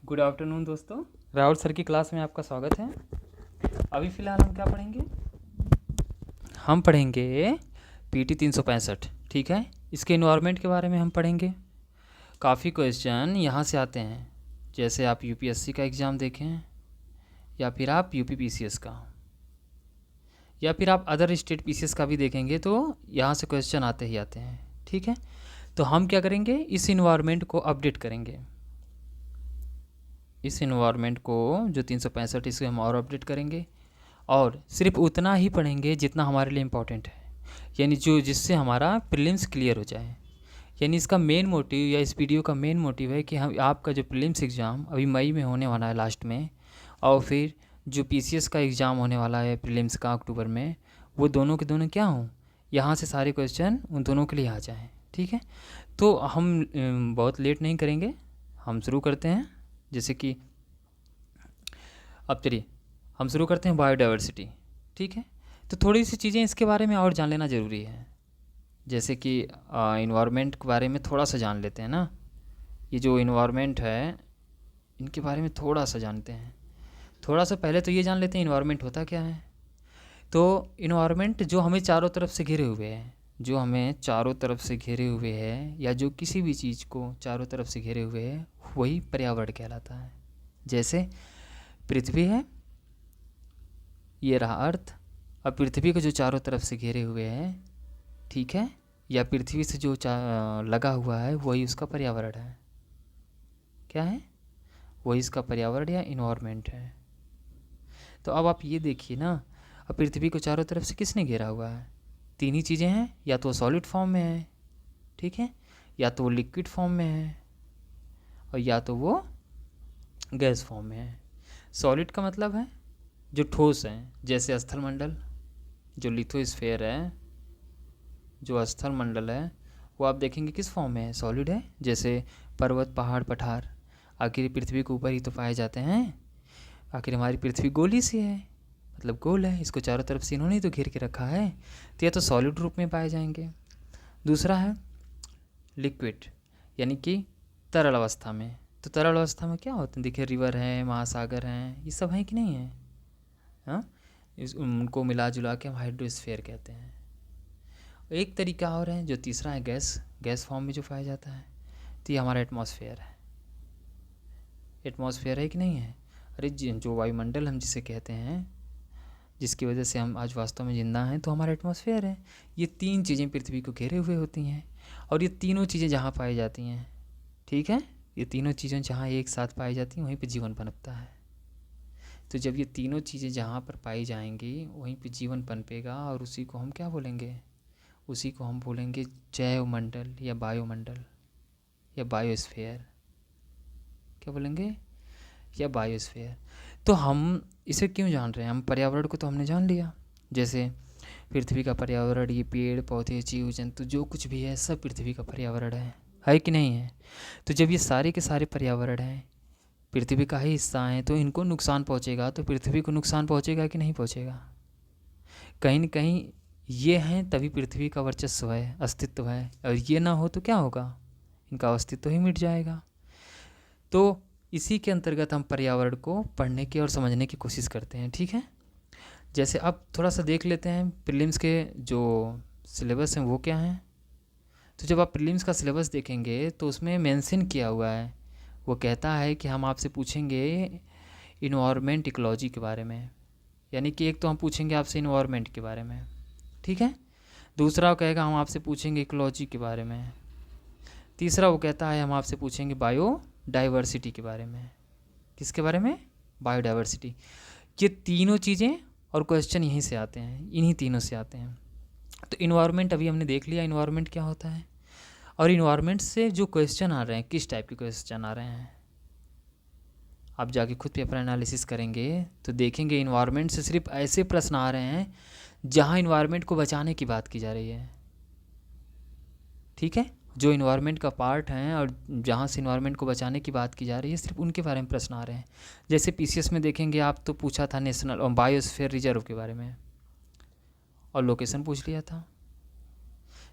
Good afternoon दोस्तों, Rahul sir की class में आपका स्वागत है। अभी फ़िलहाल हम क्या पढ़ेंगे? हम पढ़ेंगे पीटी 365। ठीक है, इसके इन्वायरमेंट के बारे में हम पढ़ेंगे। काफ़ी क्वेश्चन यहाँ से आते हैं, जैसे आप यूपीएससी का एग्ज़ाम देखें, या फिर आप यूपी पीसीएस का, या फिर आप अदर स्टेट पीसीएस का भी देखेंगे, तो यहाँ से क्वेश्चन आते ही आते हैं। ठीक है, तो हम क्या करेंगे, इस इन्वायरमेंट को अपडेट करेंगे। इस इन्वायरमेंट को जो 365 इसे हम और अपडेट करेंगे, और सिर्फ उतना ही पढ़ेंगे जितना हमारे लिए इम्पोर्टेंट है, यानी जो जिससे हमारा प्रीलिम्स क्लियर हो जाए। यानी इसका मेन मोटिव या इस वीडियो का मेन मोटिव है कि हम आपका जो प्रीलिम्स एग्ज़ाम अभी मई में होने वाला है लास्ट में, और फिर जो पीसीएस का एग्ज़ाम होने वाला है प्रीलिम्स का अक्टूबर में, वो दोनों के दोनों क्या हों, यहाँ से सारे क्वेश्चन उन दोनों के लिए आ जाएँ। ठीक है, तो हम बहुत लेट नहीं करेंगे, हम शुरू करते हैं। जैसे कि अब चलिए हम शुरू करते हैं बायोडाइवर्सिटी। ठीक है, तो थोड़ी सी चीज़ें इसके बारे में और जान लेना ज़रूरी है। जैसे कि इन्वायरमेंट के बारे में थोड़ा सा जान लेते हैं ना। ये जो इन्वायरमेंट है, इनके बारे में थोड़ा सा जानते हैं। थोड़ा सा पहले तो ये जान लेते हैं इन्वायरमेंट होता क्या है। तो इन्वायरमेंट जो हमें चारों तरफ से घिरे हुए है, जो हमें चारों तरफ से घिरे हुए है, या जो किसी भी चीज़ को चारों तरफ से घिरे हुए है, वही पर्यावरण कहलाता है। जैसे पृथ्वी है, ये रहा अर्थ। अब पृथ्वी को जो चारों तरफ से घेरे हुए है, ठीक है, या पृथ्वी से जो लगा हुआ है, वही उसका पर्यावरण है। क्या है? वही इसका पर्यावरण या इन्वायरमेंट है। तो अब आप ये देखिए ना, अब पृथ्वी को चारों तरफ से किसने घेरा हुआ है? तीन ही चीज़ें हैं, या तो सॉलिड फॉर्म में है, ठीक है, या तो वो लिक्विड फॉर्म में है, और या तो वो गैस फॉर्म में है। सॉलिड का मतलब है जो ठोस है, जैसे स्थल मंडल, जो लिथोस्फेयर है, जो स्थल मंडल है, वो आप देखेंगे किस फॉर्म में है, सॉलिड है। जैसे पर्वत, पहाड़, पठार, आखिर पृथ्वी के ऊपर ही तो पाए जाते हैं। आखिर हमारी पृथ्वी गोली सी है, मतलब गोल है, इसको चारों तरफ से इन्होंने ही तो घेर के रखा है, तो यह तो सॉलिड रूप में पाए जाएंगे। दूसरा है लिक्विड, यानी कि तरल अवस्था में। तो तरल अवस्था में क्या होते हैं, देखिए रिवर है, महासागर हैं, ये सब हैं कि नहीं है? हाँ, इस उनको मिला जुला के हम हाइड्रोस्फीयर कहते हैं। एक तरीका और है, जो तीसरा है गैस, गैस फॉर्म में जो पाया जाता है, तो ये हमारा एटमॉस्फेयर है। एटमॉस्फेयर है कि नहीं है? अरे जो वायुमंडल हम जिसे कहते हैं, जिसकी वजह से हम आज वास्तव में जिंदा हैं, तो हमारा एटमॉस्फेयर है। ये तीन चीज़ें पृथ्वी को घेरे हुए होती हैं, और ये तीनों चीज़ें जहाँ पाई जाती हैं, ठीक है, ये तीनों चीज़ें जहाँ एक साथ पाई जाती हैं, वहीं पर जीवन पनपता है। तो जब ये तीनों चीज़ें जहाँ पर पाई जाएंगी, वहीं पर जीवन पनपेगा, और उसी को हम क्या बोलेंगे? उसी को हम बोलेंगे जैवमंडल या बायोमंडल या बायोस्फीयर। क्या बोलेंगे? या बायोस्फीयर। तो हम इसे क्यों जान रहे हैं? हम पर्यावरण को तो हमने जान लिया। जैसे पृथ्वी का पर्यावरण, ये पेड़ पौधे, जीव जंतु, जो कुछ भी है, सब पृथ्वी का पर्यावरण है कि नहीं है? तो जब ये सारे के सारे पर्यावरण हैं, पृथ्वी का ही हिस्सा हैं, तो इनको नुकसान पहुंचेगा, तो पृथ्वी को नुकसान पहुंचेगा कि नहीं पहुंचेगा? कहीं न कहीं ये हैं, तभी पृथ्वी का वर्चस्व है, अस्तित्व है, और ये ना हो तो क्या होगा? इनका अस्तित्व ही मिट जाएगा। तो इसी के अंतर्गत हम पर्यावरण को पढ़ने की और समझने की कोशिश करते हैं। ठीक है, जैसे अब थोड़ा सा देख लेते हैं प्रीलिम्स के जो सिलेबस हैं वो क्या हैं। तो जब आप प्रीलिम्स का सिलेबस देखेंगे, तो उसमें मेंशन किया हुआ है, वो कहता है कि हम आपसे पूछेंगे इन्वायरमेंट इकोलॉजी के बारे में। यानी कि एक तो हम पूछेंगे आपसे इन्वायरमेंट के बारे में, ठीक है, दूसरा वो कहेगा हम आपसे पूछेंगे इकोलॉजी के बारे में, तीसरा वो कहता है हम आपसे पूछेंगे बायोडाइवर्सिटी के बारे में। किसके बारे में? बायोडाइवर्सिटी। ये तीनों चीज़ें और क्वेश्चन यहीं से आते हैं, इन्हीं तीनों से आते हैं। तो इन्वायरमेंट अभी हमने देख लिया इन्वायरमेंट क्या होता है, और इन्वायरमेंट से जो क्वेश्चन आ रहे हैं, किस टाइप के क्वेश्चन आ रहे हैं, आप जाके खुद पेपर एनालिसिस करेंगे तो देखेंगे इन्वायरमेंट से सिर्फ ऐसे प्रश्न आ रहे हैं जहाँ इन्वायरमेंट को बचाने की बात की जा रही है। ठीक है, जो इन्वायरमेंट का पार्ट हैं और जहाँ से इन्वायरमेंट को बचाने की बात की जा रही है, सिर्फ उनके बारे में प्रश्न आ रहे हैं। जैसे पीसीएस में देखेंगे आप, तो पूछा था नेशनल और बायोस्फीयर रिजर्व के बारे में, और लोकेशन पूछ लिया था।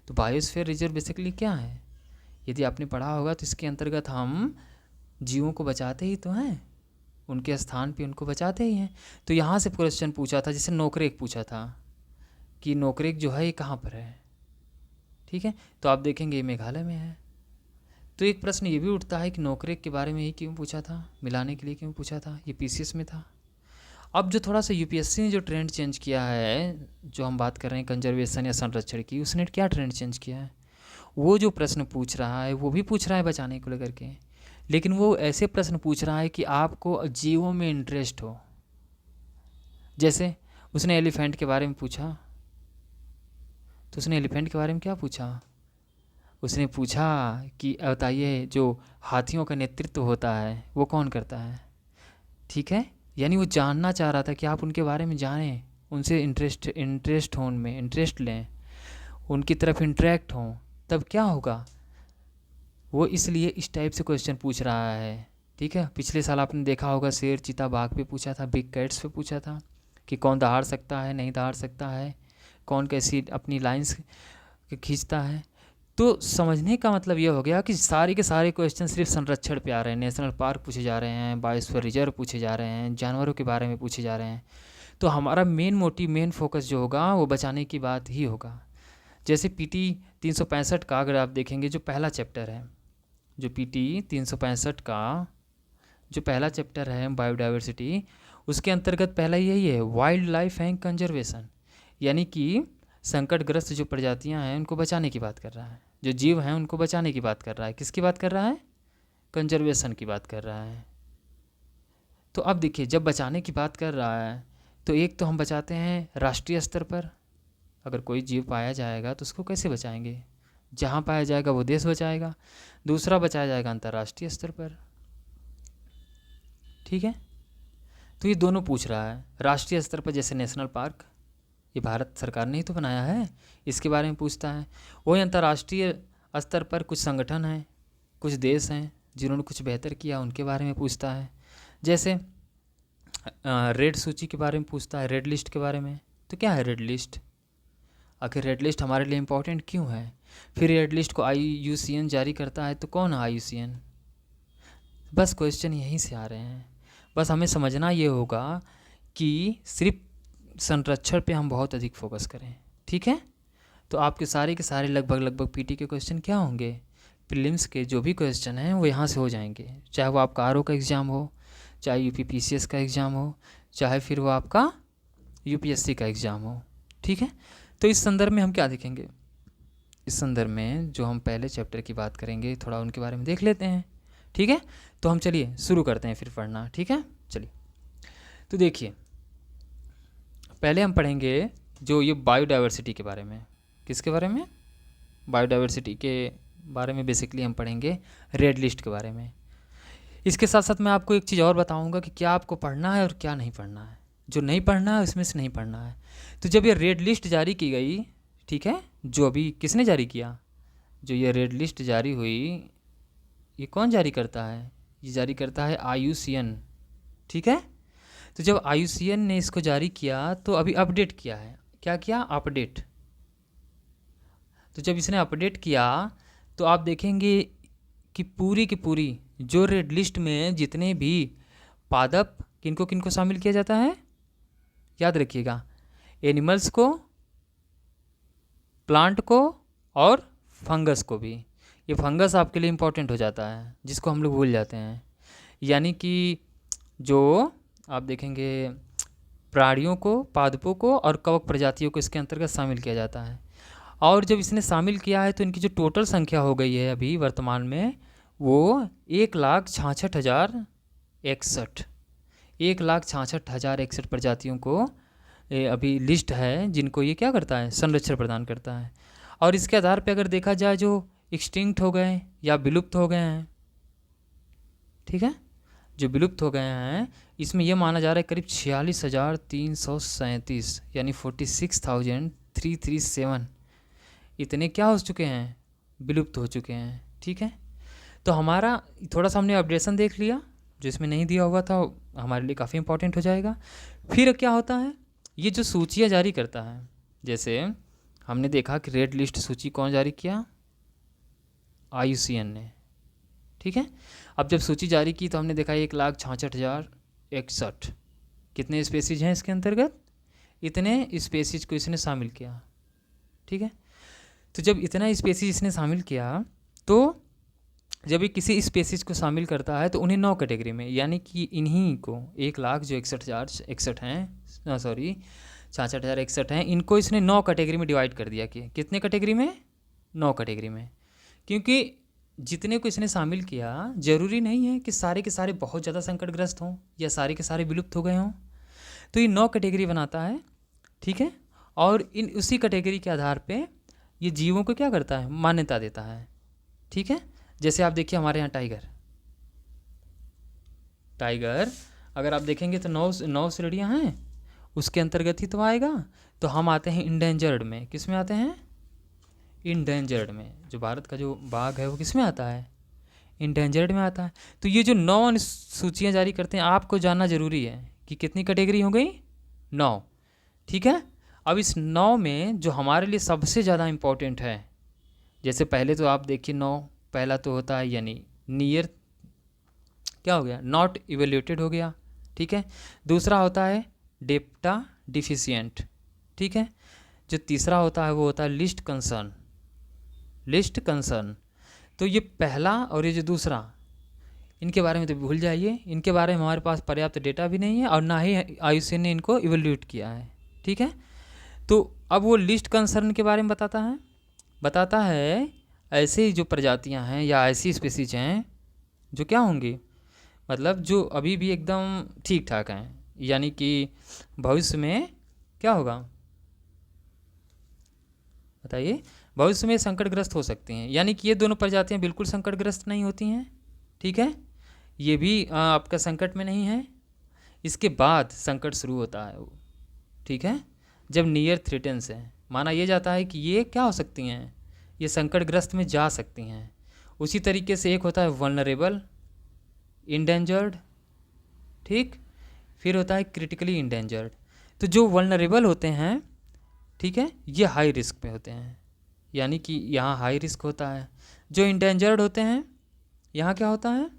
तो बायोस्फीयर रिजर्व बेसिकली क्या है? यदि आपने पढ़ा होगा तो इसके अंतर्गत हम जीवों को बचाते ही तो हैं, उनके स्थान पे उनको बचाते ही हैं। तो यहाँ से क्वेश्चन पूछा था, जैसे नोकरेक पूछा था कि नोकरेक जो है ये कहाँ पर है, ठीक है, तो आप देखेंगे ये मेघालय में है। तो एक प्रश्न ये भी उठता है कि नोकरेक के बारे में ही क्यों पूछा था, मिलाने के लिए क्यों पूछा था, ये पीसीएस में था। अब जो थोड़ा सा यूपीएससी ने जो ट्रेंड चेंज किया है, जो हम बात कर रहे हैं कंजर्वेशन या संरक्षण की, उसने क्या ट्रेंड चेंज किया है, वो जो प्रश्न पूछ रहा है वो भी पूछ रहा है बचाने को लेकर के, लेकिन वो ऐसे प्रश्न पूछ रहा है कि आपको जीवों में इंटरेस्ट हो। जैसे उसने एलिफेंट के बारे में पूछा, तो उसने एलिफेंट के बारे में क्या पूछा, उसने पूछा कि बताइए जो हाथियों का नेतृत्व होता है वो कौन करता है, ठीक है। यानी वो जानना चाह रहा था कि आप उनके बारे में जानें, उनसे इंटरेस्ट हो, उनमें इंटरेस्ट लें, उनकी तरफ इंटरेक्ट हों, तब क्या होगा। वो इसलिए इस टाइप से क्वेश्चन पूछ रहा है, ठीक है। पिछले साल आपने देखा होगा शेर चीता बाघ पे पूछा था, बिग कैट्स पे पूछा था कि कौन दहाड़ सकता है, नहीं दहाड़ सकता है, कौन कैसी अपनी लाइंस खींचता है। तो समझने का मतलब ये हो गया कि सारे के सारे क्वेश्चन सिर्फ संरक्षण पे आ रहे हैं, नेशनल पार्क पूछे जा रहे हैं, बायोस्फीयर रिजर्व पूछे जा रहे हैं, जानवरों के बारे में पूछे जा रहे हैं। तो हमारा मेन मोटिव, मेन फोकस जो होगा वो बचाने की बात ही होगा। जैसे पीटी 365 का अगर आप देखेंगे, जो पहला चैप्टर है, जो पीटी 365 का जो पहला चैप्टर है बायोडाइवर्सिटी, उसके अंतर्गत पहला यही है, वाइल्ड लाइफ एंड कंजर्वेशन, यानी कि संकटग्रस्त जो प्रजातियां हैं उनको बचाने की बात कर रहा है, जो जीव हैं उनको बचाने की बात कर रहा है। किसकी बात कर रहा है, कंजर्वेशन की बात कर रहा है। तो अब देखिए, जब बचाने की बात कर रहा है तो एक तो हम बचाते हैं राष्ट्रीय स्तर पर, अगर कोई जीव पाया जाएगा तो उसको कैसे बचाएंगे, जहाँ पाया जाएगा वो देश बचाएगा। दूसरा बचाया जाएगा अंतर्राष्ट्रीय स्तर पर, ठीक है। तो ये दोनों पूछ रहा है। राष्ट्रीय स्तर पर जैसे नेशनल पार्क, ये भारत सरकार ने ही तो बनाया है, इसके बारे में पूछता है। वही अंतर्राष्ट्रीय स्तर पर कुछ संगठन हैं, कुछ देश हैं जिन्होंने कुछ बेहतर किया, उनके बारे में पूछता है। जैसे रेड सूची के बारे में पूछता है, रेड लिस्ट के बारे में। तो क्या है रेड लिस्ट, आखिर रेड लिस्ट हमारे लिए इम्पोर्टेंट क्यों है। फिर रेड लिस्ट को IUCN जारी करता है, तो कौन है IUCN। बस क्वेश्चन यहीं से आ रहे हैं। बस हमें समझना ये होगा कि सिर्फ संरक्षण पे हम बहुत अधिक फोकस करें, ठीक है। तो आपके सारे के सारे लगभग पीटी के क्वेश्चन क्या होंगे, प्रीलिम्स के जो भी क्वेश्चन हैं वो यहाँ से हो जाएंगे, चाहे वो आपका RO का एग्ज़ाम हो, चाहे UPPCS का एग्ज़ाम हो, चाहे फिर वो आपका UPSC का एग्ज़ाम हो, ठीक है। तो इस संदर्भ में हम क्या देखेंगे, इस संदर्भ में जो हम पहले चैप्टर की बात करेंगे थोड़ा उनके बारे में देख लेते हैं, ठीक है। तो हम चलिए शुरू करते हैं फिर पढ़ना, ठीक है। चलिए, तो देखिए पहले हम पढ़ेंगे जो ये बायोडाइवर्सिटी के बारे में। किसके बारे में, बायोडाइवर्सिटी के बारे में बेसिकली हम पढ़ेंगे रेड लिस्ट के बारे में। इसके साथ साथ मैं आपको एक चीज़ और बताऊंगा कि क्या आपको पढ़ना है और क्या नहीं पढ़ना है। जो नहीं पढ़ना है उसमें से नहीं पढ़ना है। तो जब ये रेड लिस्ट जारी की गई, ठीक है, जो अभी किसने जारी किया, जो ये रेड लिस्ट जारी हुई, ये कौन जारी करता है, ये जारी करता है IUCN, ठीक है। तो जब IUCN ने इसको जारी किया तो अभी अपडेट किया है, क्या किया, अपडेट। तो जब इसने अपडेट किया तो आप देखेंगे कि पूरी की पूरी जो रेड लिस्ट में जितने भी पादप, किनको किनको शामिल किया जाता है, याद रखिएगा, एनिमल्स को, प्लांट को और फंगस को भी। ये फंगस आपके लिए इम्पोर्टेंट हो जाता है, जिसको हम लोग भूल जाते हैं। यानी कि जो आप देखेंगे प्राणियों को, पादपों को और कवक प्रजातियों को इसके अंतर्गत शामिल किया जाता है। और जब इसने शामिल किया है तो इनकी जो टोटल संख्या हो गई है अभी वर्तमान में, वो 1,66,061, 1,66,061 प्रजातियों को अभी लिस्ट है, जिनको ये क्या करता है, संरक्षण प्रदान करता है। और इसके आधार पे अगर देखा जाए जो एक्सटिंक्ट हो गए या विलुप्त हो गए हैं, ठीक है, जो विलुप्त हो गए हैं, इसमें यह माना जा रहा है करीब 46,337, यानी 46,337 इतने क्या हो चुके हैं, विलुप्त हो चुके हैं, ठीक है। तो हमारा थोड़ा सा हमने अपडेशन देख लिया, जो इसमें नहीं दिया हुआ था हमारे लिए काफ़ी इंपॉर्टेंट हो जाएगा। फिर क्या होता है, ये जो सूचियाँ जारी करता है, जैसे हमने देखा कि रेड लिस्ट सूची कौन जारी किया, IUCN ने, ठीक है। अब जब सूची जारी की तो हमने देखा 1,66,061 कितने स्पेसीज हैं इसके अंतर्गत, इतने स्पेसीज को इसने शामिल किया। ठीक है, तो जब इतना स्पेसीज इसने शामिल किया तो जब ये किसी स्पेसीज को शामिल करता है तो उन्हें 9 कैटेगरी में, यानी कि इन्हीं को 1,00,000 जो 61,061 हैं, सॉरी 66,061 हैं, इनको इसने 9 कैटेगरी में डिवाइड कर दिया। कि कितने कैटेगरी में, 9 कैटेगरी में। क्योंकि जितने को इसने शामिल किया जरूरी नहीं है कि सारे के सारे बहुत ज़्यादा संकटग्रस्त हों या सारे के सारे विलुप्त हो गए हों, तो ये 9 कैटेगरी बनाता है। ठीक है, और इन उसी कैटेगरी के आधार पे ये जीवों को क्या करता है, मान्यता देता है। ठीक है, जैसे आप देखिए हमारे यहाँ टाइगर अगर आप देखेंगे तो 9 श्रेणियाँ हैं, उसके अंतर्गत ही तो आएगा। तो हम आते हैं इंडेंजर्ड में। किस में आते हैं, इंडेंजर्ड में। जो भारत का जो बाघ है वो किस में आता है, इंडेंजर्ड में आता है। तो ये जो 9 सूचियाँ जारी करते हैं, आपको जानना जरूरी है कि कितनी कैटेगरी हो गई, 9। ठीक है, अब इस 9 में जो हमारे लिए सबसे ज़्यादा इम्पोर्टेंट है, जैसे पहले तो आप देखिए 9, पहला तो होता है यानी नियर, क्या हो गया, नॉट इवेल्यूटेड हो गया। ठीक है, दूसरा होता है डेप्टा डिफिशिएंट। ठीक है, जो तीसरा होता है वो होता है लिस्ट कंसर्न। तो ये पहला और ये जो दूसरा, इनके बारे में तो भूल जाइए, इनके बारे में हमारे पास पर्याप्त डेटा भी नहीं है और ना ही IUCN ने इनको इवेल्यूट किया है। ठीक है, तो अब वो लिस्ट कंसर्न के बारे में बताता है ऐसे जो प्रजातियां हैं या ऐसी स्पीसीज हैं जो क्या होंगी, मतलब जो अभी भी एकदम ठीक ठाक हैं, यानी कि भविष्य में क्या होगा बताइए, भविष्य में संकटग्रस्त हो सकती हैं। यानी कि ये दोनों प्रजातियां बिल्कुल संकटग्रस्त नहीं होती हैं। ठीक है, ये भी आपका संकट में नहीं है। इसके बाद संकट शुरू होता है वो। ठीक है, जब नियर थ्रेटन्स है, माना यह जाता है कि ये क्या हो सकती हैं, ये संकटग्रस्त में जा सकती हैं। उसी तरीके से एक होता है वल्नरेबल इंडेंजर्ड, ठीक, फिर होता है क्रिटिकली इंडेंजर्ड। तो जो वल्नरेबल होते हैं, ठीक है, ये हाई रिस्क पे होते हैं, यानी कि यहाँ हाई रिस्क होता है। जो इंडेंजर्ड होते हैं, यहाँ क्या होता है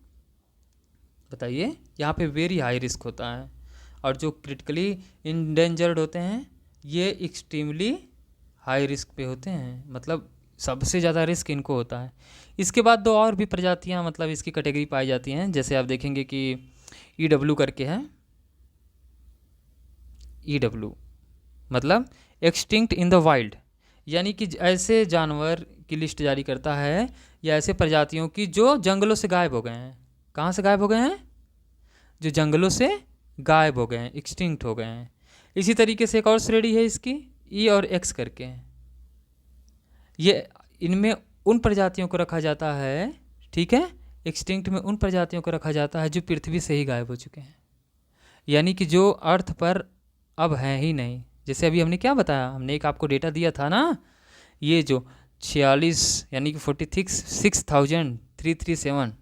बताइए, यहाँ पे वेरी हाई रिस्क होता है। और जो क्रिटिकली इंडेंजर्ड होते हैं, ये एक्सट्रीमली हाई रिस्क पे होते हैं, मतलब सबसे ज़्यादा रिस्क इनको होता है। इसके बाद 2 और भी प्रजातियाँ मतलब इसकी कैटेगरी पाई जाती हैं, जैसे आप देखेंगे कि EW करके है। EW मतलब एक्सटिंक्ट इन द वाइल्ड, यानी कि ऐसे जानवर की लिस्ट जारी करता है या ऐसे प्रजातियों की जो जंगलों से गायब हो गए हैं। कहाँ से गायब हो गए हैं, जो जंगलों से गायब हो गए हैं, एक्सटिंक्ट हो गए हैं। इसी तरीके से एक और श्रेणी है इसकी E और X करके, ये इनमें उन प्रजातियों को रखा जाता है, ठीक है, एक्सटिंक्ट में उन प्रजातियों को रखा जाता है जो पृथ्वी से ही गायब हो चुके हैं, यानी कि जो अर्थ पर अब हैं ही नहीं। जैसे अभी हमने क्या बताया, हमने एक आपको डेटा दिया था ना, ये जो 46 यानी कि 46,337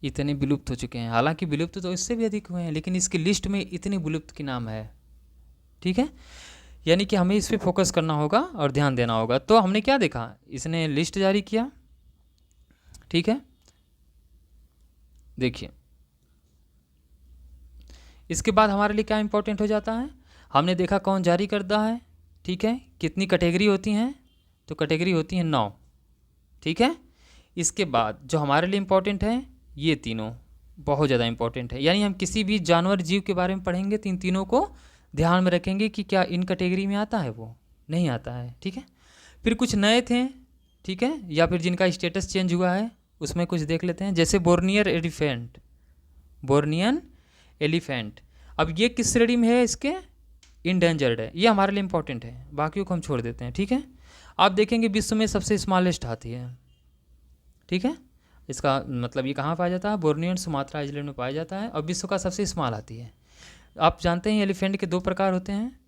इतने विलुप्त हो चुके हैं। हालांकि विलुप्त तो इससे भी अधिक हुए हैं, लेकिन इसकी लिस्ट में इतने विलुप्त के नाम है। ठीक है, यानी कि हमें इस पर फोकस करना होगा और ध्यान देना होगा। तो हमने क्या देखा, इसने लिस्ट जारी किया, ठीक है, देखिए इसके बाद हमारे लिए क्या इंपॉर्टेंट हो जाता है, हमने देखा कौन जारी करता है, ठीक है, कितनी कैटेगरी होती हैं, तो कैटेगरी होती हैं 9, ठीक है। इसके बाद जो हमारे लिए इम्पोर्टेंट है, ये तीनों बहुत ज़्यादा इंपॉर्टेंट है, यानी हम किसी भी जानवर जीव के बारे में पढ़ेंगे तो इन तीनों को ध्यान में रखेंगे कि क्या इन कैटेगरी में आता है, वो नहीं आता है, ठीक है। फिर कुछ नए थे, ठीक है, या फिर जिनका स्टेटस चेंज हुआ है, उसमें कुछ देख लेते हैं। जैसे बोर्नियन एलिफेंट, अब ये किस श्रेणी में है, इसके इंडेंजर्ड है, ये हमारे लिए इंपॉर्टेंट है, बाकियों को हम छोड़ देते हैं, ठीक है। आप देखेंगे विश्व में सबसे स्मॉलेस्ट हाथी है, ठीक है, इसका मतलब ये कहाँ पाया जाता है, बोर्नियो सुमात्रा आइलैंड में पाया जाता है, और विश्व का सबसे स्मॉल हाथी है। आप जानते हैं एलिफेंट के 2 प्रकार होते हैं,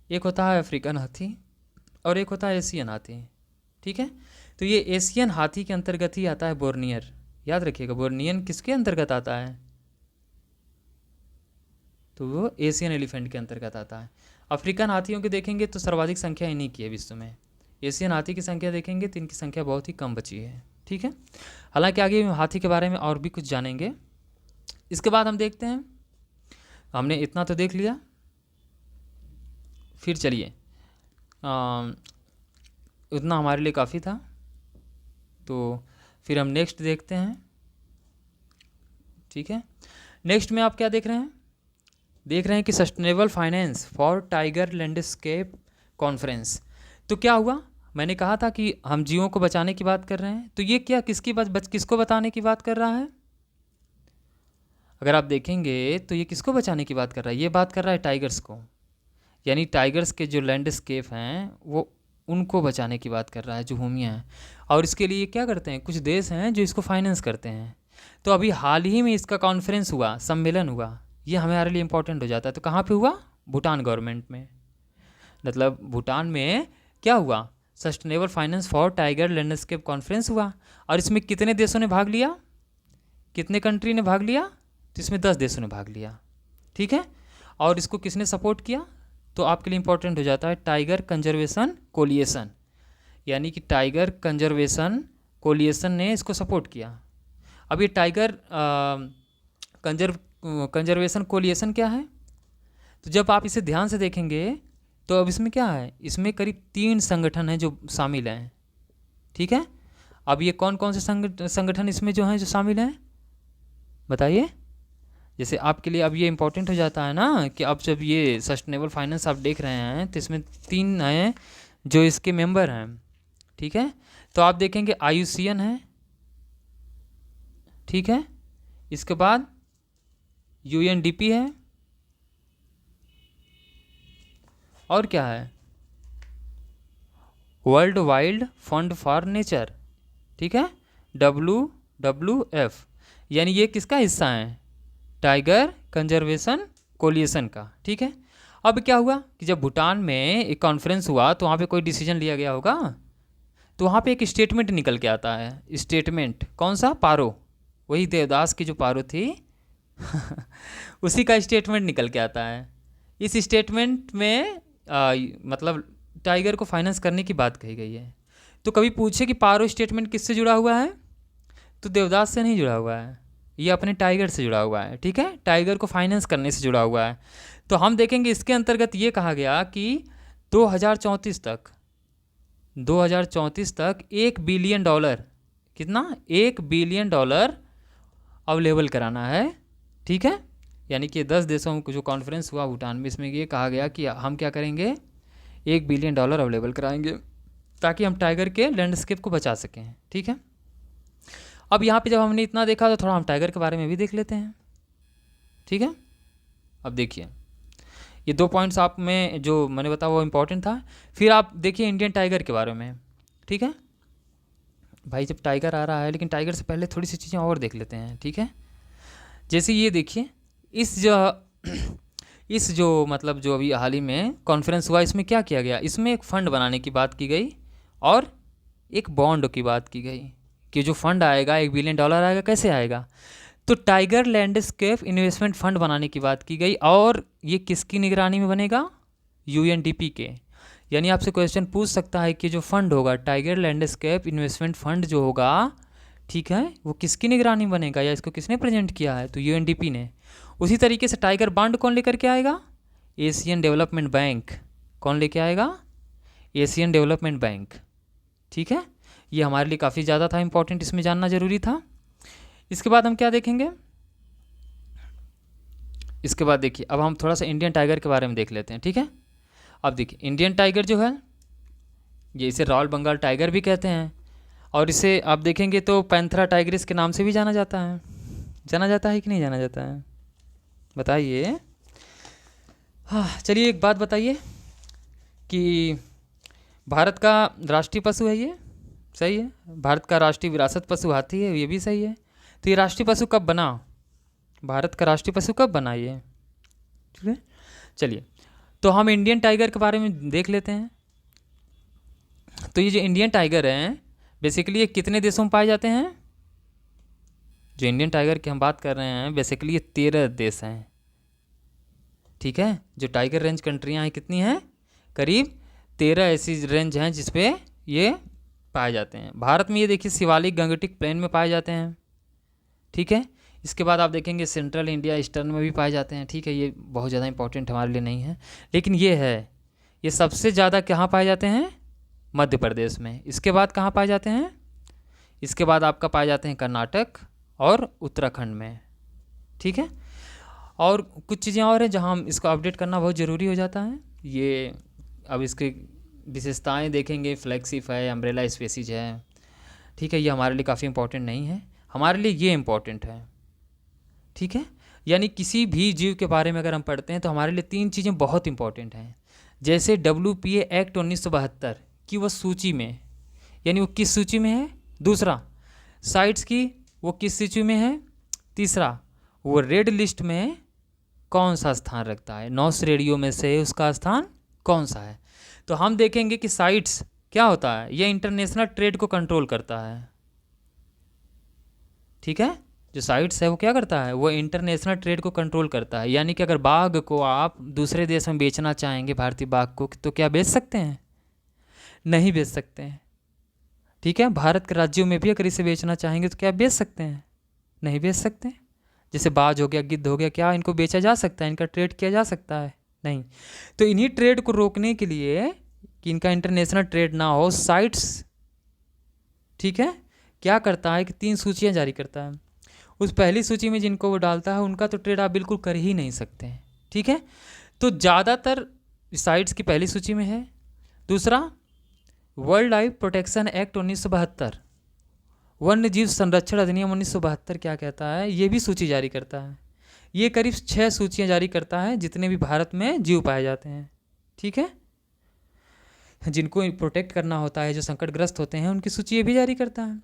एक होता है अफ्रीकन हाथी और एक होता है एशियन हाथी, ठीक है। तो ये एशियन हाथी के अंतर्गत ही आता है बोर्नियर, याद रखिएगा, बोर्नियन किसके अंतर्गत आता है, तो वो एशियन एलिफेंट के अंतर्गत आता है। अफ्रीकन हाथियों की देखेंगे तो सर्वाधिक संख्या इन्हीं की है विश्व में। एशियन हाथी की संख्या देखेंगे तो इनकी संख्या बहुत ही कम बची है, ठीक है। हालांकि आगे हाथी के बारे में और भी कुछ जानेंगे। इसके बाद हम देखते हैं, हमने इतना तो देख लिया, फिर चलिए उतना हमारे लिए काफ़ी था, तो फिर हम नेक्स्ट देखते हैं। ठीक है, नेक्स्ट में आप क्या देख रहे हैं, देख रहे हैं कि sustainable finance for tiger landscape conference. तो क्या हुआ, मैंने कहा था कि हम जीवों को बचाने की बात कर रहे हैं, तो ये क्या किसको बताने की बात कर रहा है? अगर आप देखेंगे तो ये किसको बचाने की बात कर रहा है? ये बात कर रहा है टाइगर्स को, यानी टाइगर्स के जो लैंडस्केप हैं वो उनको बचाने की बात कर रहा है, जो भूमियाँ हैं। और इसके लिए क्या करते हैं, कुछ देश हैं जो इसको फाइनेंस करते हैं। तो अभी हाल ही में इसका कॉन्फ्रेंस हुआ, सम्मेलन हुआ, ये हमारे लिए इम्पोर्टेंट हो जाता है। तो कहाँ पे हुआ? भूटान गवर्नमेंट में, मतलब भूटान में क्या हुआ, sustainable finance for tiger landscape conference हुआ। और इसमें कितने देशों ने भाग लिया, कितने कंट्री ने भाग लिया? तो इसमें 10 देशों ने भाग लिया। ठीक है, और इसको किसने सपोर्ट किया? तो आपके लिए इंपॉर्टेंट हो जाता है टाइगर कंजर्वेशन कोलिएशन, यानी कि टाइगर कंजर्वेशन कोलिएशन ने इसको सपोर्ट किया। अब ये टाइगर कंजर्वेशन कोलिएशन क्या है? तो जब आप इसे ध्यान से देखेंगे तो अब इसमें क्या है, इसमें करीब 3 संगठन हैं जो शामिल हैं। ठीक है, अब ये कौन कौन से संगठन इसमें जो हैं जो शामिल हैं, बताइए। जैसे आपके लिए अब ये इम्पोर्टेंट हो जाता है ना कि अब जब ये सस्टेनेबल फाइनेंस आप देख रहे हैं तो इसमें 3 हैं जो इसके मेंबर हैं। ठीक है, तो आप देखेंगे IUCN है, ठीक है, इसके बाद UNDP है, और क्या है, world wild fund for nature. ठीक है, WWF, यानी ये किसका हिस्सा है, टाइगर कंजर्वेशन कोलिएशन का। ठीक है, अब क्या हुआ कि जब भूटान में एक कॉन्फ्रेंस हुआ तो वहाँ पे कोई डिसीजन लिया गया होगा, तो वहाँ पे एक स्टेटमेंट निकल के आता है। स्टेटमेंट कौन सा, पारो, वही देवदास की जो पारो थी उसी का स्टेटमेंट निकल के आता है। इस स्टेटमेंट में मतलब टाइगर को फाइनेंस करने की बात कही गई है। तो कभी पूछे कि पारो स्टेटमेंट किससे जुड़ा हुआ है, तो देवदास से नहीं जुड़ा हुआ है, ये अपने टाइगर से जुड़ा हुआ है। ठीक है, टाइगर को फाइनेंस करने से जुड़ा हुआ है। तो हम देखेंगे इसके अंतर्गत ये कहा गया कि 2034 तक $1 बिलियन, कितना, $1 बिलियन अवेलेबल कराना है। ठीक है, यानी कि 10 देशों में जो कॉन्फ्रेंस हुआ भूटान में, इसमें ये कहा गया कि हम क्या करेंगे, $1 बिलियन अवेलेबल कराएंगे ताकि हम टाइगर के लैंडस्केप को बचा सकें। ठीक है, अब यहाँ पे जब हमने इतना देखा तो थोड़ा हम टाइगर के बारे में भी देख लेते हैं। ठीक है, अब देखिए ये 2 पॉइंट्स आप में जो मैंने बताया वो इम्पोर्टेंट था। फिर आप देखिए इंडियन टाइगर के बारे में। ठीक है भाई, जब टाइगर आ रहा है, लेकिन टाइगर से पहले थोड़ी सी चीज़ें और देख लेते हैं। ठीक है, जैसे ये देखिए इस जो मतलब जो अभी हाल ही में कॉन्फ्रेंस हुआ, इसमें क्या किया गया, इसमें एक फ़ंड बनाने की बात की गई और एक बॉन्ड की बात की गई कि जो फंड आएगा $1 बिलियन आएगा, कैसे आएगा, तो टाइगर लैंडस्केप इन्वेस्टमेंट फंड बनाने की बात की गई। और ये किसकी निगरानी में बनेगा, UNDP के। यानी आपसे क्वेश्चन पूछ सकता है कि जो फंड होगा टाइगर लैंडस्केप इन्वेस्टमेंट फंड जो होगा, ठीक है, वो किसकी निगरानी में बनेगा या इसको किसने प्रेजेंट किया है, तो UNDP ने। उसी तरीके से टाइगर बॉन्ड कौन लेकर के आएगा, एशियन डेवलपमेंट बैंक। कौन लेके आएगा, एशियन डेवलपमेंट बैंक। ठीक है, ये हमारे लिए काफ़ी ज़्यादा था इम्पोर्टेंट, इसमें जानना ज़रूरी था। इसके बाद हम क्या देखेंगे, इसके बाद देखिए अब हम थोड़ा सा इंडियन टाइगर के बारे में देख लेते हैं। ठीक है, अब देखिए इंडियन टाइगर जो है, ये इसे रॉयल बंगाल टाइगर भी कहते हैं, और इसे आप देखेंगे तो पैंथरा टाइग्रिस के नाम से भी जाना जाता है। जाना जाता है कि नहीं जाना जाता है, बताइए। हाँ, चलिए एक बात बताइए कि भारत का राष्ट्रीय पशु है ये, सही है, भारत का राष्ट्रीय विरासत पशु हाथी है, ये भी सही है। तो ये राष्ट्रीय पशु कब बना, भारत का राष्ट्रीय पशु कब बना ये, ठीक है। चलिए तो हम इंडियन टाइगर के बारे में देख लेते हैं। तो ये जो इंडियन टाइगर हैं बेसिकली ये कितने देशों में पाए जाते हैं, जो इंडियन टाइगर की हम बात कर रहे हैं बेसिकली ये 13 देश हैं। ठीक है, जो टाइगर रेंज कंट्रियां हैं कितनी हैं, करीब 13 ऐसी रेंज हैं जिसपे ये पाए जाते हैं। भारत में ये देखिए शिवालिक गंगटिक प्लेन में पाए जाते हैं, ठीक है। इसके बाद आप देखेंगे सेंट्रल इंडिया ईस्टर्न में भी पाए जाते हैं, ठीक है। ये बहुत ज़्यादा इंपॉर्टेंट हमारे लिए नहीं है, लेकिन ये है, ये सबसे ज़्यादा कहाँ पाए जाते हैं, मध्य प्रदेश में। इसके बाद कहाँ पाए जाते हैं, इसके बाद आपका पाए जाते हैं कर्नाटक और उत्तराखंड में, ठीक है। और कुछ चीज़ें और हैं जहाँ हम इसको अपडेट करना बहुत ज़रूरी हो जाता है। ये अब इसके विशेषताएं देखेंगे, फ्लैगशिप है, अम्ब्रेला स्पीसीज है, ठीक है। ये हमारे लिए काफ़ी इंपॉर्टेंट नहीं है, हमारे लिए ये इंपॉर्टेंट है, ठीक है। यानी किसी भी जीव के बारे में अगर हम पढ़ते हैं तो हमारे लिए 3 चीज़ें बहुत इंपॉर्टेंट हैं। जैसे WPA एक्ट 1972 की वो सूची में, यानी वो किस सूची में है, दूसरा साइट्स की वो किस सूची में है, तीसरा वो रेड लिस्ट में कौन सा स्थान रखता है, 9 श्रेणियों में से उसका स्थान कौन सा है। तो हम देखेंगे कि साइट्स क्या होता है, ये इंटरनेशनल ट्रेड को कंट्रोल करता है, ठीक है। जो साइट्स है वो क्या करता है, वो इंटरनेशनल ट्रेड को कंट्रोल करता है। यानी कि अगर बाघ को आप दूसरे देश में बेचना चाहेंगे, भारतीय बाघ को, तो क्या बेच सकते हैं, नहीं बेच सकते हैं, ठीक है। भारत के राज्यों में भी अगर इसे बेचना चाहेंगे तो क्या बेच सकते हैं, नहीं बेच सकते हैं। जैसे बाज हो गया, गिद्ध हो गया, क्या इनको बेचा जा सकता है, इनका ट्रेड किया जा सकता है, नहीं। तो इन्हीं ट्रेड को रोकने के लिए कि इनका इंटरनेशनल ट्रेड ना हो, साइट्स, ठीक है, क्या करता है कि 3 सूचियाँ जारी करता है। उस पहली सूची में जिनको वो डालता है उनका तो ट्रेड आप बिल्कुल कर ही नहीं सकते हैं, ठीक है। तो ज़्यादातर साइट्स की पहली सूची में है। दूसरा वर्ल्ड लाइफ प्रोटेक्शन एक्ट 1972, वन्य जीव संरक्षण अधिनियम 1972 क्या कहता है, ये भी सूची जारी करता है। ये करीब 6 सूचियाँ जारी करता है जितने भी भारत में जीव पाए जाते हैं, ठीक है, जिनको प्रोटेक्ट करना होता है, जो संकटग्रस्त होते हैं, उनकी सूची ये भी जारी करता है,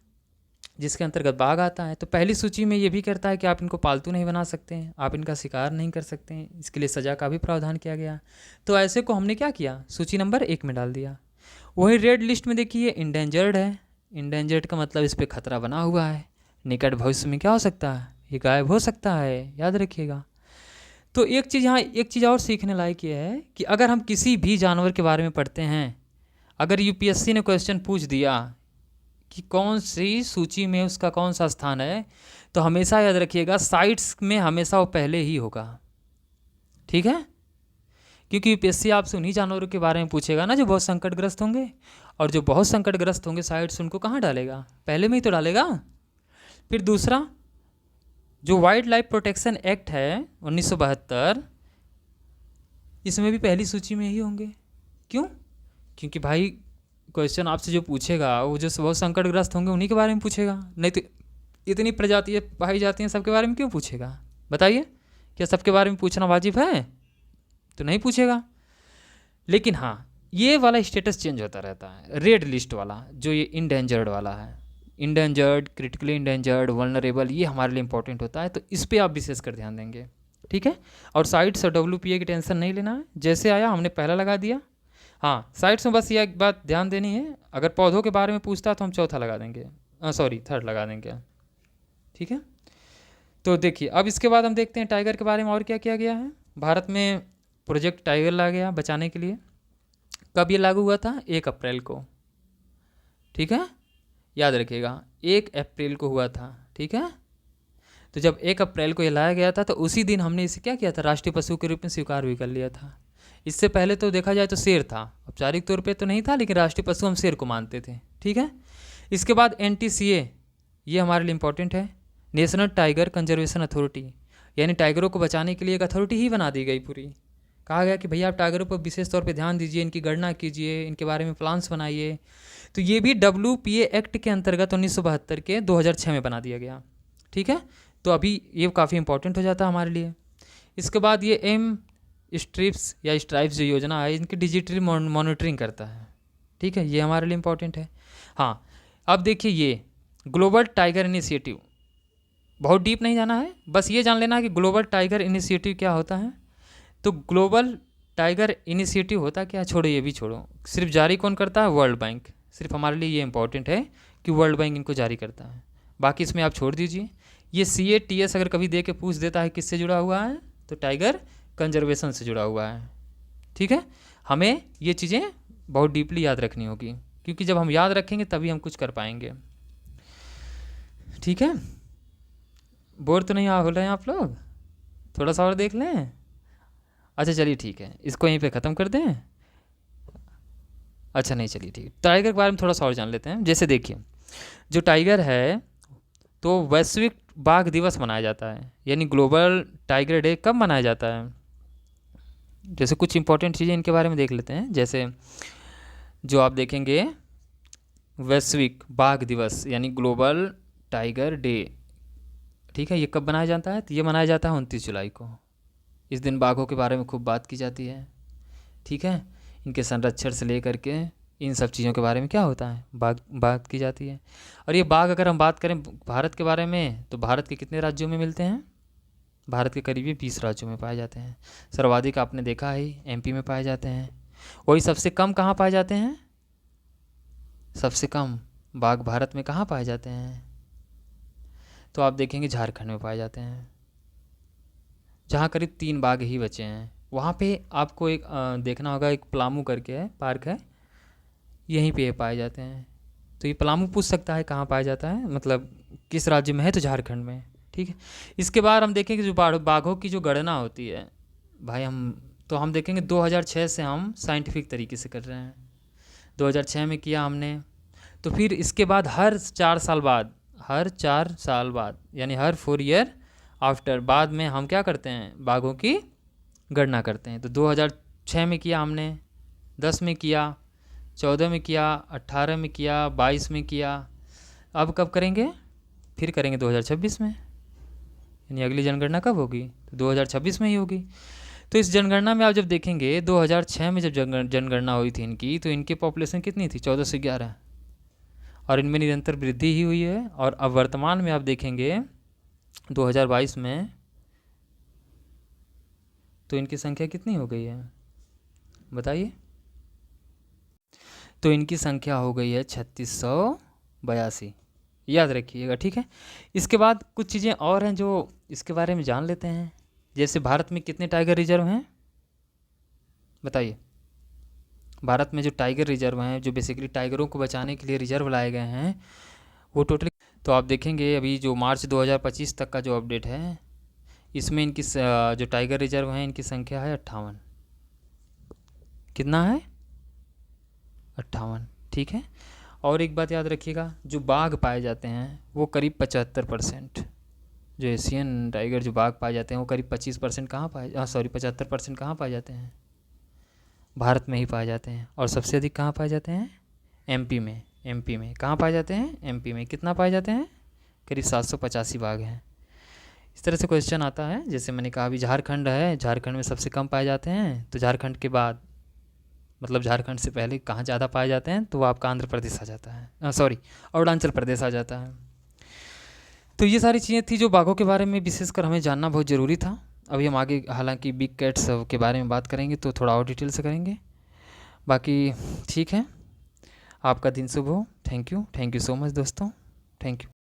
जिसके अंतर्गत बाघ आता है। तो पहली सूची में ये भी करता है कि आप इनको पालतू नहीं बना सकते हैं, आप इनका शिकार नहीं कर सकते हैं, इसके लिए सज़ा का भी प्रावधान किया गया। तो ऐसे को हमने क्या किया, सूची नंबर 1 में डाल दिया। वही रेड लिस्ट में देखिए इंडेंजर्ड है, इंडेंजर्ड का मतलब इस पर खतरा बना हुआ है, निकट भविष्य में क्या हो सकता है, ये गायब हो सकता है, याद रखिएगा। तो एक चीज़ यहाँ, एक चीज़ और सीखने लायक ये है कि अगर हम किसी भी जानवर के बारे में पढ़ते हैं, अगर UPSC ने क्वेश्चन पूछ दिया कि कौन सी सूची में उसका कौन सा स्थान है, तो हमेशा याद रखिएगा साइट्स में हमेशा वो पहले ही होगा, ठीक है। क्योंकि UPSC आपसे उन्हीं जानवरों के बारे में पूछेगा ना जो बहुत संकटग्रस्त होंगे, और जो बहुत संकटग्रस्त होंगे साइट्स उनको कहाँ डालेगा, पहले में ही तो डालेगा। फिर दूसरा जो वाइल्ड लाइफ प्रोटेक्शन एक्ट है 1972, इसमें भी पहली सूची में ही होंगे। क्यों, क्योंकि भाई क्वेश्चन आपसे जो पूछेगा वो जो बहुत संकटग्रस्त होंगे उन्हीं के बारे में पूछेगा, नहीं तो इतनी प्रजातियाँ पाई जाती हैं सबके बारे में क्यों पूछेगा, बताइए। क्या सबके बारे में पूछना वाजिब है, तो नहीं पूछेगा। लेकिन हाँ, ये वाला स्टेटस चेंज होता रहता है, रेड लिस्ट वाला, जो ये इंडेंजर्ड वाला है, इंडेंजर्ड, क्रिटिकली इंडेंजर्ड, वल्नरेबल, ये हमारे लिए इंपॉर्टेंट होता है, तो इस पर आप विशेष कर ध्यान देंगे, ठीक है। और साइट्स और WPA की टेंशन नहीं लेना है, जैसे आया हमने पहला लगा दिया। हाँ, साइट्स में बस ये एक बात ध्यान देनी है, अगर पौधों के बारे में पूछता है तो हम चौथा लगा देंगे, सॉरी थर्ड लगा देंगे, ठीक है। तो देखिए अब इसके बाद हम देखते हैं टाइगर के बारे में और क्या किया गया है। भारत में प्रोजेक्ट टाइगर ला गया बचाने के लिए। कब ये लागू हुआ था, 1 अप्रैल को, ठीक है, याद रखिएगा 1 अप्रैल को हुआ था, ठीक है। तो जब 1 अप्रैल को ये लाया गया था तो उसी दिन हमने इसे क्या किया था, राष्ट्रीय पशु के रूप में स्वीकार भी कर लिया था। इससे पहले तो देखा जाए तो शेर था, औपचारिक तौर पे तो नहीं था, लेकिन राष्ट्रीय पशु हम शेर को मानते थे, ठीक है। इसके बाद NTCA, ये हमारे लिए इंपॉर्टेंट है, नेशनल टाइगर कंजर्वेशन अथॉरिटी, यानी टाइगरों को बचाने के लिए एक अथॉरिटी ही बना दी गई पूरी। कहा गया कि भैया आप टाइगरों पर विशेष तौर पे ध्यान दीजिए, इनकी गणना कीजिए, इनके बारे में प्लान्स बनाइए। तो ये भी WPA एक्ट के अंतर्गत 1972 के 2006 में बना दिया गया, ठीक है। तो अभी ये काफ़ी इंपॉर्टेंट हो जाता है हमारे लिए। इसके बाद ये एम स्ट्रिप्स या स्ट्राइप्स जो योजना है, इनकी डिजिटली मॉनिटरिंग करता है, ठीक है, ये हमारे लिए इंपॉर्टेंट है। हाँ, अब देखिए ये ग्लोबल टाइगर इनिशिएटिव, बहुत डीप नहीं जाना है, बस ये जान लेना है कि ग्लोबल टाइगर इनिशिएटिव क्या होता है। तो ग्लोबल टाइगर इनिशिएटिव होता क्या, छोड़ो ये भी छोड़ो, सिर्फ जारी कौन करता है, वर्ल्ड बैंक। सिर्फ हमारे लिए ये इंपॉर्टेंट है कि वर्ल्ड बैंक इनको जारी करता है, बाकी इसमें आप छोड़ दीजिए। ये CATS अगर कभी दे के पूछ देता है किससे जुड़ा हुआ है, तो टाइगर कंजर्वेशन से जुड़ा हुआ है, ठीक है। हमें ये चीज़ें बहुत डीपली याद रखनी होगी, क्योंकि जब हम याद रखेंगे तभी हम कुछ कर पाएंगे। ठीक है, बोर तो नहीं हो रहे हैं आप लोग? थोड़ा सा और देख लें। अच्छा चलिए ठीक है, इसको यहीं पे ख़त्म कर दें। अच्छा नहीं, चलिए ठीक है, टाइगर के बारे में थोड़ा सा और जान लेते हैं। जैसे देखिए, जो टाइगर है तो वैश्विक बाघ दिवस मनाया जाता है, यानी ग्लोबल टाइगर डे कब मनाया जाता है? जैसे कुछ इंपॉर्टेंट चीज़ें इनके बारे में देख लेते हैं। जैसे जो आप देखेंगे वैश्विक बाघ दिवस यानी ग्लोबल टाइगर डे, ठीक है, ये कब मनाया जाता है? तो ये मनाया जाता है 29 जुलाई को। इस दिन बाघों के बारे में खूब बात की जाती है। ठीक है, इनके संरक्षण से लेकर के इन सब चीज़ों के बारे में क्या होता है, बात की जाती है। और ये बाघ अगर हम बात करें भारत के बारे में, तो भारत के कितने राज्यों में मिलते हैं? भारत के करीब 20 राज्यों में पाए जाते हैं। सर्वाधिक आपने देखा है एमपी में पाए जाते हैं। वही सबसे कम कहाँ पाए जाते हैं? सबसे कम बाघ भारत में कहाँ पाए जाते हैं? तो आप देखेंगे झारखंड में पाए जाते हैं, जहाँ करीब 3 बाघ ही बचे हैं। वहाँ पे आपको एक देखना होगा, एक पलामू करके है, पार्क है, यहीं पे ये पाए जाते हैं। तो ये पलामू पूछ सकता है कहाँ पाया जाता है, मतलब किस राज्य में है, तो झारखंड में। ठीक है, इसके बाद हम देखेंगे जो बाघों की जो गणना होती है भाई, हम देखेंगे 2006 से हम साइंटिफिक तरीके से कर रहे हैं। 2006 में किया हमने, तो फिर इसके बाद हर 4 साल बाद, यानी हर 4 ईयर आफ्टर बाद में हम क्या करते हैं, बाघों की गणना करते हैं। तो 2006 में किया हमने, 10 में किया, 14 में किया, 18 में किया, 22 में किया। अब कब करेंगे? फिर करेंगे 2026 में, यानी अगली जनगणना कब होगी? तो 2026 में ही होगी। तो इस जनगणना में आप जब देखेंगे 2006 में जब जनगणना हुई थी इनकी, तो इनकी पॉपुलेशन कितनी थी? 14 से 11, और इनमें निरंतर वृद्धि ही हुई है। और अब वर्तमान में आप देखेंगे 2022 में, तो इनकी संख्या कितनी हो गई है बताइए? तो इनकी संख्या हो गई है 3682, याद रखिएगा। ठीक है, इसके बाद कुछ चीज़ें और हैं जो इसके बारे में जान लेते हैं। जैसे भारत में कितने टाइगर रिजर्व हैं बताइए? भारत में जो टाइगर रिजर्व हैं, जो बेसिकली टाइगरों को बचाने के लिए रिजर्व लाए गए हैं, वो टोटल, तो आप देखेंगे अभी जो मार्च 2025 तक का जो अपडेट है, इसमें इनकी जो टाइगर रिजर्व हैं इनकी संख्या है 58। कितना है? 58। ठीक है, और एक बात याद रखिएगा, जो बाघ पाए जाते हैं वो करीब 75%, जो एशियन टाइगर जो बाघ पाए जाते हैं वो करीब 25% कहाँ 75% कहाँ पाए जाते हैं? भारत में ही पाए जाते हैं। और सबसे अधिक कहाँ पाए जाते हैं? एमपी में। एमपी में कहाँ पाए जाते हैं? एमपी में। कितना पाए जाते हैं? करीब 785 बाघ हैं। इस तरह से क्वेश्चन आता है। जैसे मैंने कहा अभी झारखंड है, झारखंड में सबसे कम पाए जाते हैं, तो झारखंड के बाद, मतलब झारखंड से पहले कहाँ ज़्यादा पाए जाते हैं, तो वो आपका आंध्र प्रदेश आ जाता है, अरुणाचल प्रदेश आ जाता है। तो ये सारी चीज़ें थी जो बाघों के बारे में विशेषकर हमें जानना बहुत ज़रूरी था। अभी हम आगे हालांकि बिग कैट्स के बारे में बात करेंगे तो थोड़ा और डिटेल से करेंगे। बाकी ठीक है, आपका दिन शुभ हो। थैंक यू सो मच दोस्तों, थैंक यू।